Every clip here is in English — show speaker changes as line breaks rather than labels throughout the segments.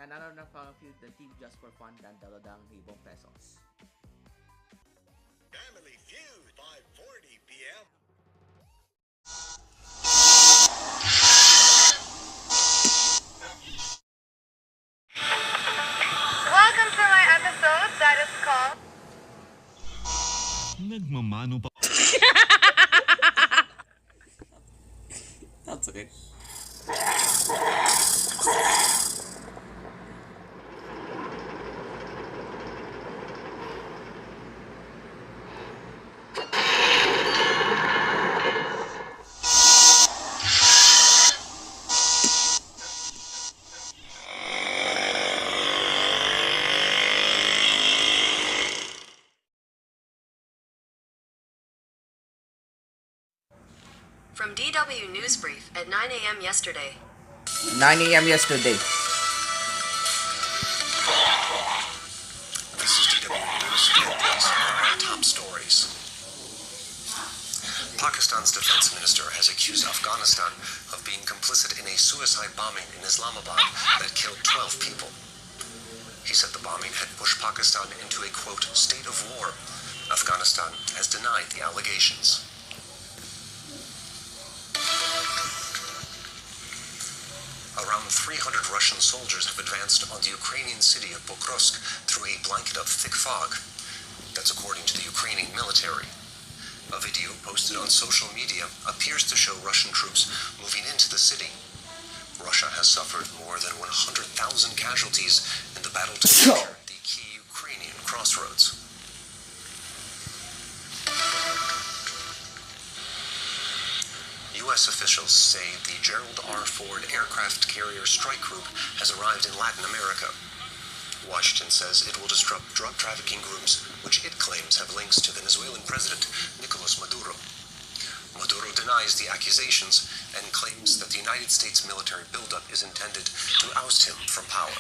nanalo na from the Team Just for Fun ng 2,000 pesos.
Family Feud, 5:40 p.m.
Welcome to my episode that is called
Nagmamano pa.
That's okay.
From DW Newsbrief at 9 a.m. yesterday.
9 a.m. yesterday.
This is DW News, and these are our top stories. Pakistan's defense minister has accused Afghanistan of being complicit in a suicide bombing in Islamabad that killed 12 people. He said the bombing had pushed Pakistan into a, quote, state of war. Afghanistan has denied the allegations. Around 300 Russian soldiers have advanced on the Ukrainian city of Pokrovsk through a blanket of thick fog. That's according to the Ukrainian military. A video posted on social media appears to show Russian troops moving into the city. Russia has suffered more than 100,000 casualties in the battle to capture the key Ukrainian crossroads. U.S. officials say the Gerald R. Ford aircraft carrier strike group has arrived in Latin America. Washington says it will disrupt drug trafficking groups which it claims have links to Venezuelan President Nicolas Maduro. Maduro denies the accusations and claims that the United States military buildup is intended to oust him from power.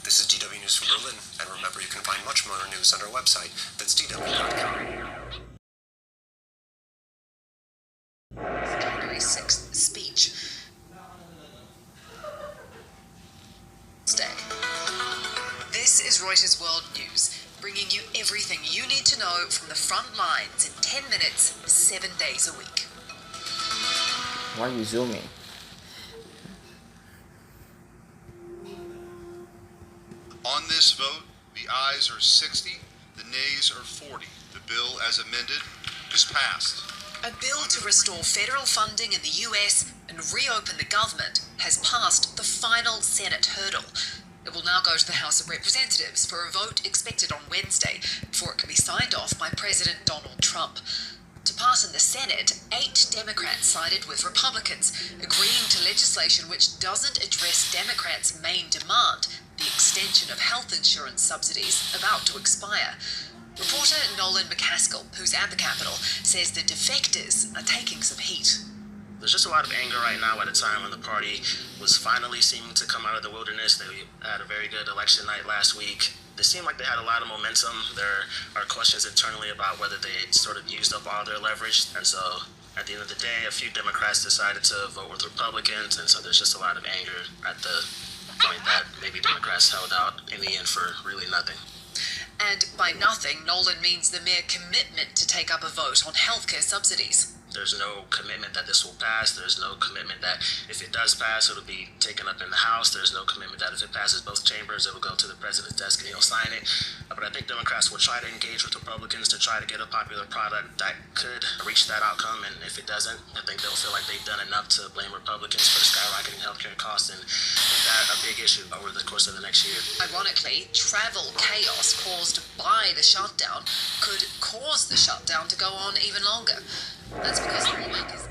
This is DW News from Berlin, and remember you can find much more news on our website, that's dw.com.
January 6th speech. Day. This is Reuters World News, bringing you everything you need to know from the front lines in 10 minutes, 7 days a week.
Why are you zooming?
On this vote, the ayes are 60, the nays are 40. The bill, as amended, is passed.
A bill to restore federal funding in the US and reopen the government has passed the final Senate hurdle. It will now go to the House of Representatives for a vote expected on Wednesday before it can be signed off by President Donald Trump. To pass in the Senate, 8 Democrats sided with Republicans, agreeing to legislation which doesn't address Democrats' main demand, the extension of health insurance subsidies about to expire. Reporter Nolan McCaskill, who's at the Capitol, says the defectors are taking some heat.
There's just a lot of anger right now at a time when the party was finally seeming to come out of the wilderness. They had a very good election night last week. They seemed like they had a lot of momentum. There are questions internally about whether they sort of used up all their leverage. And so at the end of the day, a few Democrats decided to vote with Republicans. And so there's just a lot of anger at the point that maybe Democrats held out in the end for really nothing.
And by nothing, Nolan means the mere commitment to take up a vote on healthcare subsidies.
There's no commitment that this will pass. There's no commitment that if it does pass, it'll be taken up in the House. There's no commitment that if it passes both chambers, it will go to the president's desk and he'll sign it. But I think Democrats will try to engage with Republicans to try to get a popular product that could reach that outcome. And if it doesn't, I think they'll feel like they've done enough to blame Republicans for the skyrocketing healthcare costs and make that a big issue over the course of the next year.
Ironically, travel chaos caused by the shutdown could cause the shutdown to go on even longer. That's because the lawmakers...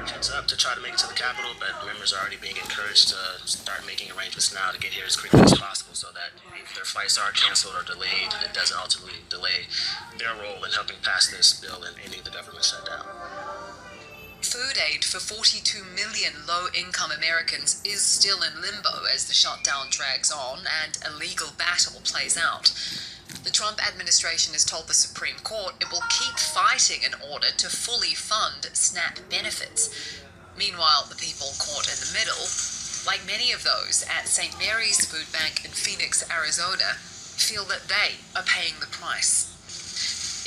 Heads up to try to make it to the Capitol, but members are already being encouraged to start making arrangements now to get here as quickly as possible so that if their flights are canceled or delayed, it doesn't ultimately delay their role in helping pass this bill and ending the government shutdown.
Food aid for 42 million low-income Americans is still in limbo as the shutdown drags on and a legal battle plays out. The Trump administration has told the Supreme Court it will keep fighting in order to fully fund SNAP benefits. Meanwhile, the people caught in the middle, like many of those at St. Mary's Food Bank in Phoenix, Arizona, feel that they are paying the price.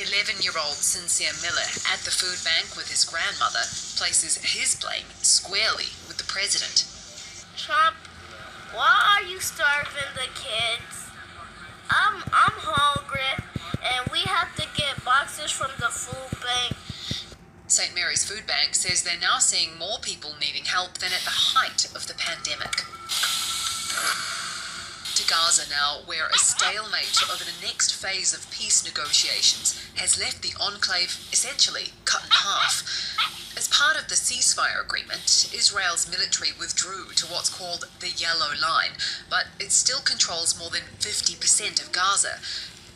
11-year-old Sincere Miller at the food bank with his grandmother places his blame squarely with the president.
Trump, why are you starving the kids? I'm hungry, and we have to get boxes from the food bank.
St. Mary's Food Bank says they're now seeing more people needing help than at the height of the pandemic. To Gaza now, where a stalemate over the next phase of peace negotiations has left the enclave essentially cut in half. As part of the ceasefire agreement, Israel's military withdrew to what's called the Yellow Line, but it still controls more than 50% of Gaza.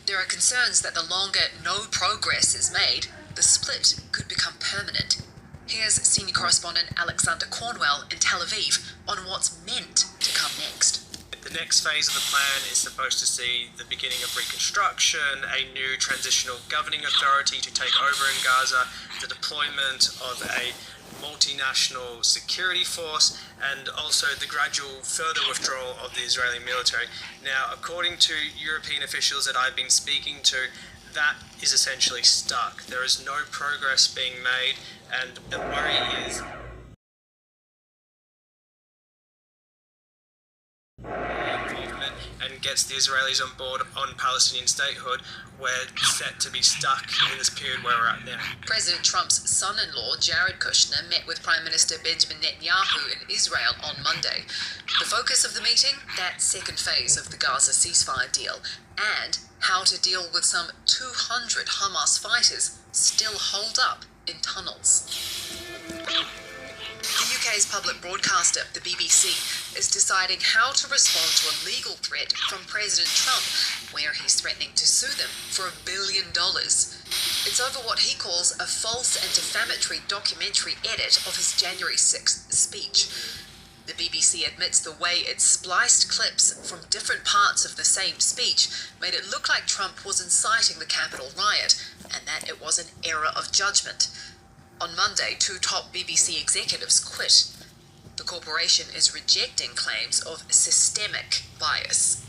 There are concerns that the longer no progress is made, the split could become permanent. Here's senior correspondent Alexander Cornwell in Tel Aviv on what's meant to come next.
The next phase of the plan is supposed to see the beginning of reconstruction, a new transitional governing authority to take over in Gaza, the deployment of a multinational security force, and also the gradual further withdrawal of the Israeli military. Now, according to European officials that I've been speaking to, that is essentially stuck. There is no progress being made, and the worry is involvement and gets the Israelis on board on Palestinian statehood. We're set to be stuck in this period where we're at now.
President Trump's son-in-law, Jared Kushner, met with Prime Minister Benjamin Netanyahu in Israel on Monday. The focus of the meeting, that second phase of the Gaza ceasefire deal, and how to deal with some 200 Hamas fighters still holed up in tunnels. The UK's public broadcaster, the BBC, is deciding how to respond to a legal threat from President Trump, where he's threatening to sue them for $1 billion. It's over what he calls a false and defamatory documentary edit of his January 6th speech. The BBC admits the way it spliced clips from different parts of the same speech made it look like Trump was inciting the Capitol riot, and that it was an error of judgment. On Monday, 2 top BBC executives quit. The corporation is rejecting claims of systemic bias.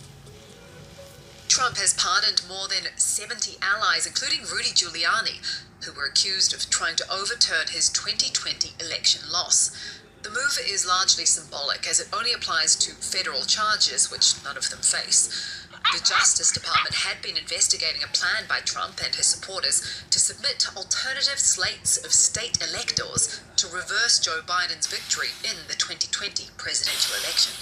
Trump has pardoned more than 70 allies, including Rudy Giuliani, who were accused of trying to overturn his 2020 election loss. The move is largely symbolic, as it only applies to federal charges, which none of them face. The Justice Department had been investigating a plan by Trump and his supporters to submit alternative slates of state electors to reverse Joe Biden's victory in the 2020 presidential election.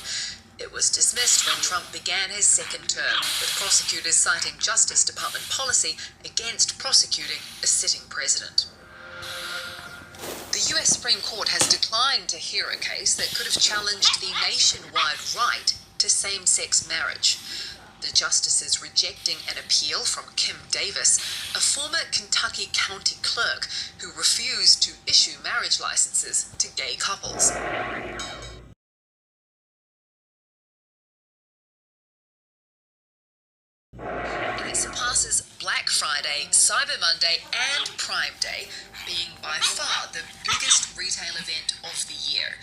It was dismissed when Trump began his second term, with prosecutors citing Justice Department policy against prosecuting a sitting president. The US Supreme Court has declined to hear a case that could have challenged the nationwide right to same-sex marriage. The justices rejecting an appeal from Kim Davis, a former Kentucky county clerk who refused to issue marriage licenses to gay couples. And it surpasses Black Friday, Cyber Monday, and Prime Day, being by far the biggest retail event of the year.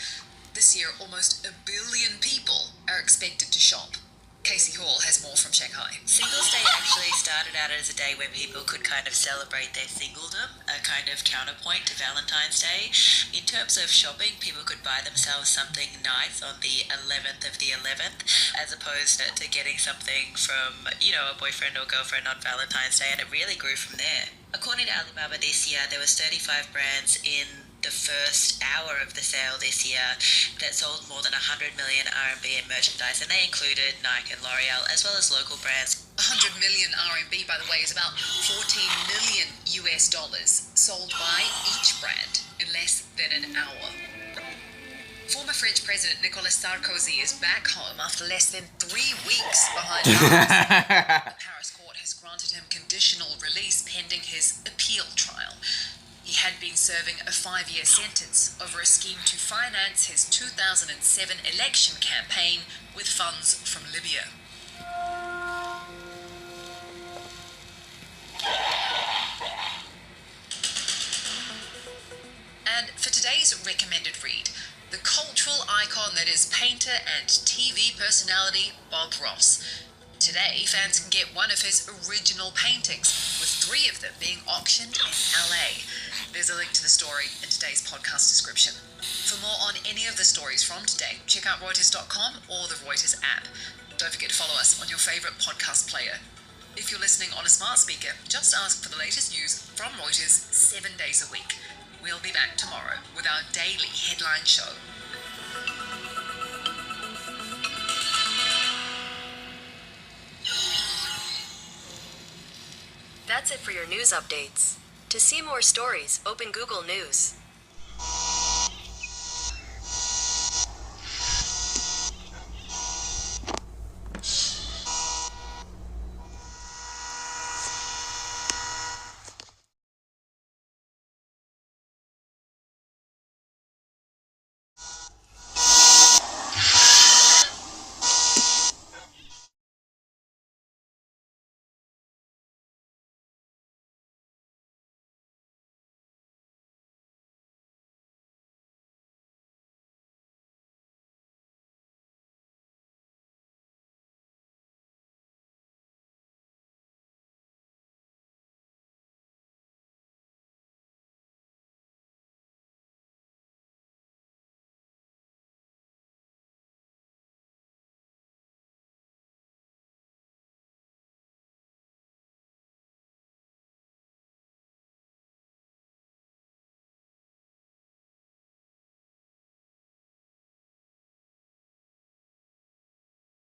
This year, almost 1 billion people are expected to shop. Casey Hall has more from Shanghai.
Singles Day actually started out as a day where people could kind of celebrate their singledom, a kind of counterpoint to Valentine's Day. In terms of shopping, people could buy themselves something nice on the 11th of the 11th, as opposed to getting something from, a boyfriend or girlfriend on Valentine's Day, and it really grew from there. According to Alibaba this year, there was 35 brands in the first hour of the sale this year that sold more than 100 million RMB in merchandise, and they included Nike and L'Oreal, as well as local brands.
100 million RMB, by the way, is about $14 million sold by each brand in less than an hour. Former French President Nicolas Sarkozy is back home after less than 3 weeks behind bars. The Paris court has granted him conditional release pending his appeal trial. He had been serving a 5-year sentence over a scheme to finance his 2007 election campaign with funds from Libya. And for today's recommended read, the cultural icon that is painter and TV personality Bob Ross. Today, fans can get one of his original paintings, with 3 of them being auctioned in LA. There's a link to the story in today's podcast description. For more on any of the stories from today, check out Reuters.com or the Reuters app. Don't forget to follow us on your favourite podcast player. If you're listening on a smart speaker, just ask for the latest news from Reuters 7 days a week. We'll be back tomorrow with our daily headline show.
That's it for your news updates. To see more stories, open Google News.